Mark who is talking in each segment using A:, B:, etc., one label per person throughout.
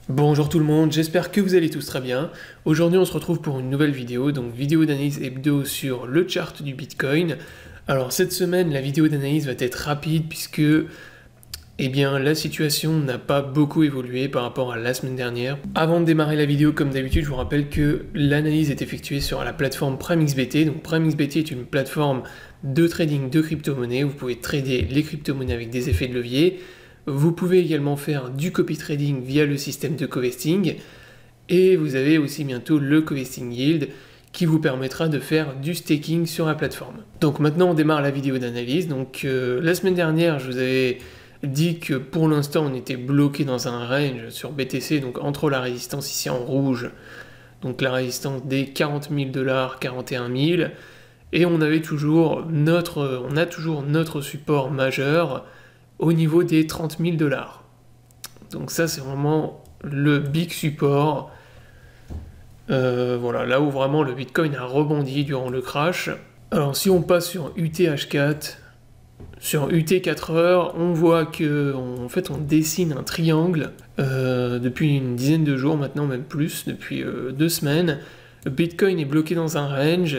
A: Bonjour tout le monde, j'espère que vous allez tous très bien. Aujourd'hui on se retrouve pour une nouvelle vidéo, donc vidéo d'analyse hebdo sur le chart du Bitcoin. Alors cette semaine la vidéo d'analyse va être rapide puisque la situation n'a pas beaucoup évolué par rapport à la semaine dernière. Avant de démarrer la vidéo, comme d'habitude, je vous rappelle que l'analyse est effectuée sur la plateforme PrimeXBT. Donc PrimeXBT est une plateforme de trading de crypto-monnaies. Vous pouvez trader les crypto-monnaies avec des effets de levier. Vous pouvez également faire du copy trading via le système de covesting. Et vous avez aussi bientôt le covesting yield qui vous permettra de faire du staking sur la plateforme. Donc maintenant on démarre la vidéo d'analyse. Donc la semaine dernière je vous avais dit que pour l'instant on était bloqué dans un range sur BTC, donc entre la résistance ici en rouge, donc la résistance des 40 000 $, 41 000, et on a toujours notre support majeur au niveau des 30 000 $. Donc ça c'est vraiment le big support, voilà, là où vraiment le Bitcoin a rebondi durant le crash. Alors si on passe sur UTH4, sur UT 4 heures, on voit que en fait on dessine un triangle depuis une dizaine de jours maintenant, même plus, depuis 2 semaines. Le Bitcoin est bloqué dans un range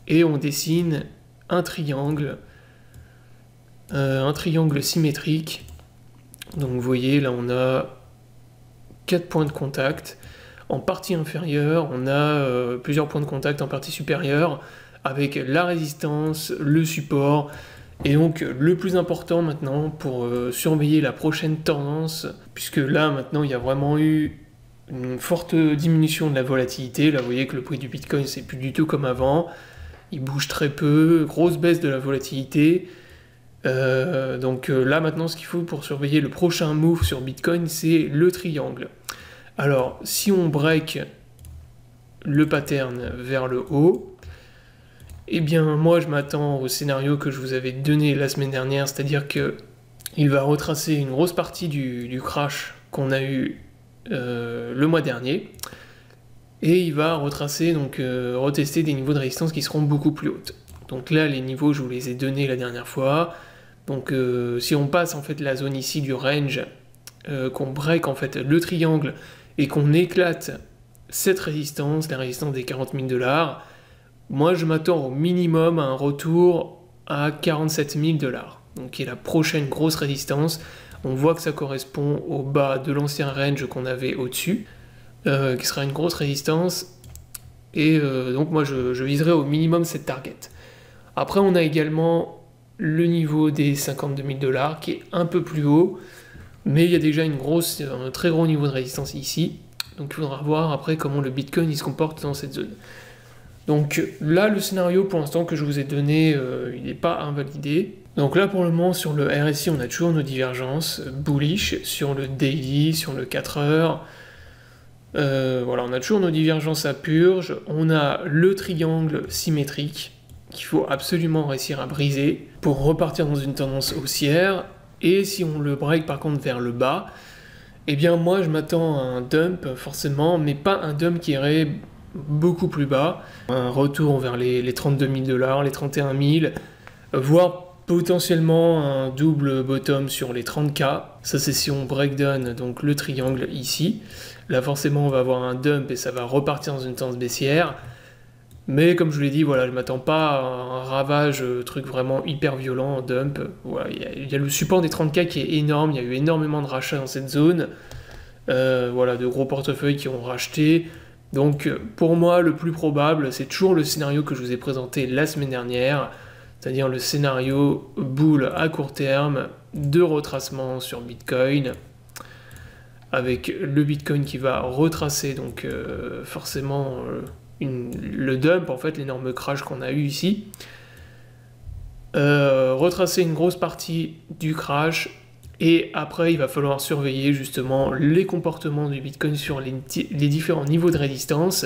A: et on dessine un triangle symétrique. Donc vous voyez là on a 4 points de contact. En partie inférieure, on a plusieurs points de contact en partie supérieure avec la résistance, le support. Et donc le plus important maintenant pour surveiller la prochaine tendance, puisque là maintenant il y a vraiment eu une forte diminution de la volatilité. Là vous voyez que le prix du Bitcoin c'est plus du tout comme avant, il bouge très peu, grosse baisse de la volatilité. Là maintenant ce qu'il faut pour surveiller le prochain move sur Bitcoin c'est le triangle. Alors si on break le pattern vers le haut, eh bien moi je m'attends au scénario que je vous avais donné la semaine dernière, c'est-à-dire que il va retracer une grosse partie du crash qu'on a eu le mois dernier, et il va retracer, donc retester des niveaux de résistance qui seront beaucoup plus hautes. Donc là les niveaux je vous les ai donnés la dernière fois, donc si on passe en fait la zone ici du range, qu'on break en fait le triangle et qu'on éclate cette résistance, la résistance des 40 000 $, moi je m'attends au minimum à un retour à 47 000 $, donc qui est la prochaine grosse résistance. On voit que ça correspond au bas de l'ancien range qu'on avait au-dessus, qui sera une grosse résistance, et donc moi je viserai au minimum cette target. Après on a également le niveau des 52 000 $ qui est un peu plus haut, mais il y a déjà un très gros niveau de résistance ici, donc il faudra voir après comment le Bitcoin il se comporte dans cette zone. Donc là, le scénario pour l'instant que je vous ai donné, il n'est pas invalidé. Donc là, pour le moment, sur le RSI, on a toujours nos divergences bullish, sur le daily, sur le 4 heures. Voilà, on a toujours nos divergences à purge. On a le triangle symétrique qu'il faut absolument réussir à briser pour repartir dans une tendance haussière. Et si on le break par contre vers le bas, eh bien moi je m'attends à un dump forcément, mais pas un dump qui irait beaucoup plus bas, un retour vers les 32 000 $, les 31 000, voire potentiellement un double bottom sur les 30K. Ça c'est si on breakdown donc le triangle ici. Là forcément on va avoir un dump et ça va repartir dans une tendance baissière. Mais comme je vous l'ai dit, voilà, je m'attends pas à un ravage, truc vraiment hyper violent en dump. Voilà, il y a le support des 30K qui est énorme, il y a eu énormément de rachats dans cette zone. Voilà, de gros portefeuilles qui ont racheté. Donc pour moi, le plus probable, c'est toujours le scénario que je vous ai présenté la semaine dernière, c'est-à-dire le scénario bull à court terme de retracement sur Bitcoin, avec le Bitcoin qui va retracer donc forcément le dump, en fait l'énorme crash qu'on a eu ici, retracer une grosse partie du crash. Et après, il va falloir surveiller justement les comportements du Bitcoin sur les différents niveaux de résistance.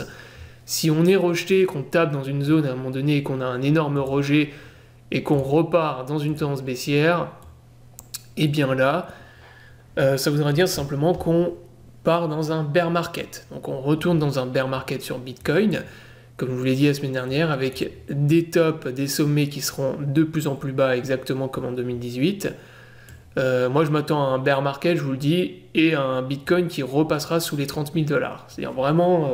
A: Si on est rejeté, qu'on tape dans une zone à un moment donné et qu'on a un énorme rejet et qu'on repart dans une tendance baissière, et bien là, ça voudrait dire simplement qu'on part dans un bear market. Donc on retourne dans un bear market sur Bitcoin, comme je vous l'ai dit la semaine dernière, avec des tops, des sommets qui seront de plus en plus bas, exactement comme en 2018. Moi je m'attends à un bear market, je vous le dis, et à un Bitcoin qui repassera sous les 30 000 $. C'est-à-dire vraiment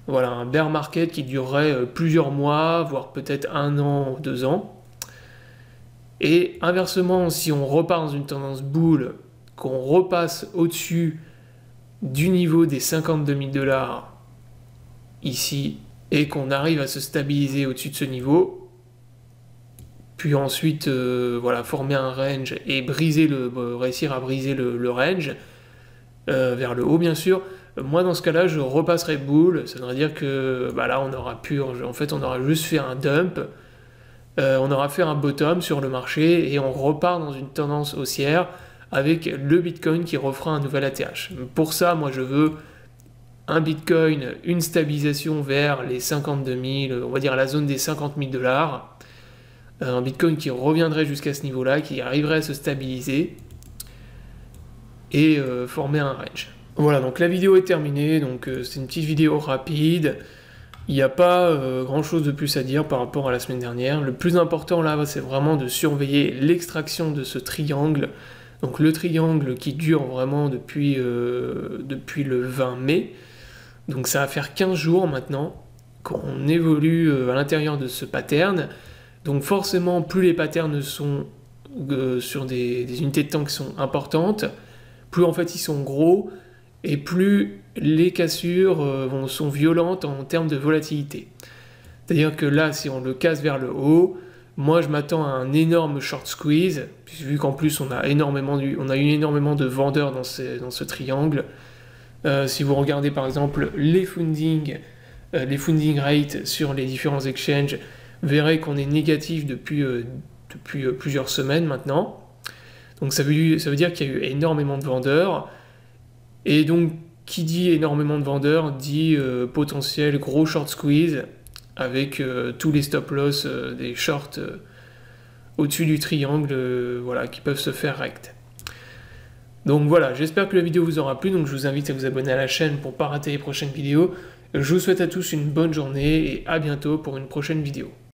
A: voilà, un bear market qui durerait plusieurs mois, voire peut-être 1 an ou 2 ans. Et inversement, si on repart dans une tendance bull, qu'on repasse au-dessus du niveau des 52 000 $ ici, et qu'on arrive à se stabiliser au-dessus de ce niveau, puis ensuite voilà, former un range et réussir à briser le range, vers le haut bien sûr, moi dans ce cas-là je repasserai bull, ça veut dire que bah, là on aura en fait on aura juste fait un dump, on aura fait un bottom sur le marché et on repart dans une tendance haussière avec le Bitcoin qui refera un nouvel ATH. Pour ça, moi je veux un Bitcoin, une stabilisation vers les 52 000, on va dire la zone des 50 000 $, un Bitcoin qui reviendrait jusqu'à ce niveau-là, qui arriverait à se stabiliser et former un range. Voilà, donc la vidéo est terminée, donc c'est une petite vidéo rapide. Il n'y a pas grand chose de plus à dire par rapport à la semaine dernière. Le plus important là, c'est vraiment de surveiller l'extraction de ce triangle. Donc le triangle qui dure vraiment depuis le 20 mai. Donc ça va faire 15 jours maintenant qu'on évolue à l'intérieur de ce pattern. Donc forcément, plus les patterns sont sur des unités de temps qui sont importantes, plus en fait ils sont gros, et plus les cassures sont violentes en termes de volatilité. C'est-à-dire que là, si on le casse vers le haut, moi je m'attends à un énorme short squeeze, vu qu'en plus on a eu énormément de vendeurs dans ce triangle. Si vous regardez par exemple les funding rates sur les différents exchanges, vous verrez qu'on est négatif depuis plusieurs semaines maintenant. Donc ça veut dire qu'il y a eu énormément de vendeurs. Et donc, qui dit énormément de vendeurs, dit potentiel gros short squeeze, avec tous les stop loss des shorts au-dessus du triangle voilà, qui peuvent se faire rect. Donc voilà, j'espère que la vidéo vous aura plu, donc je vous invite à vous abonner à la chaîne pour ne pas rater les prochaines vidéos. Je vous souhaite à tous une bonne journée et à bientôt pour une prochaine vidéo.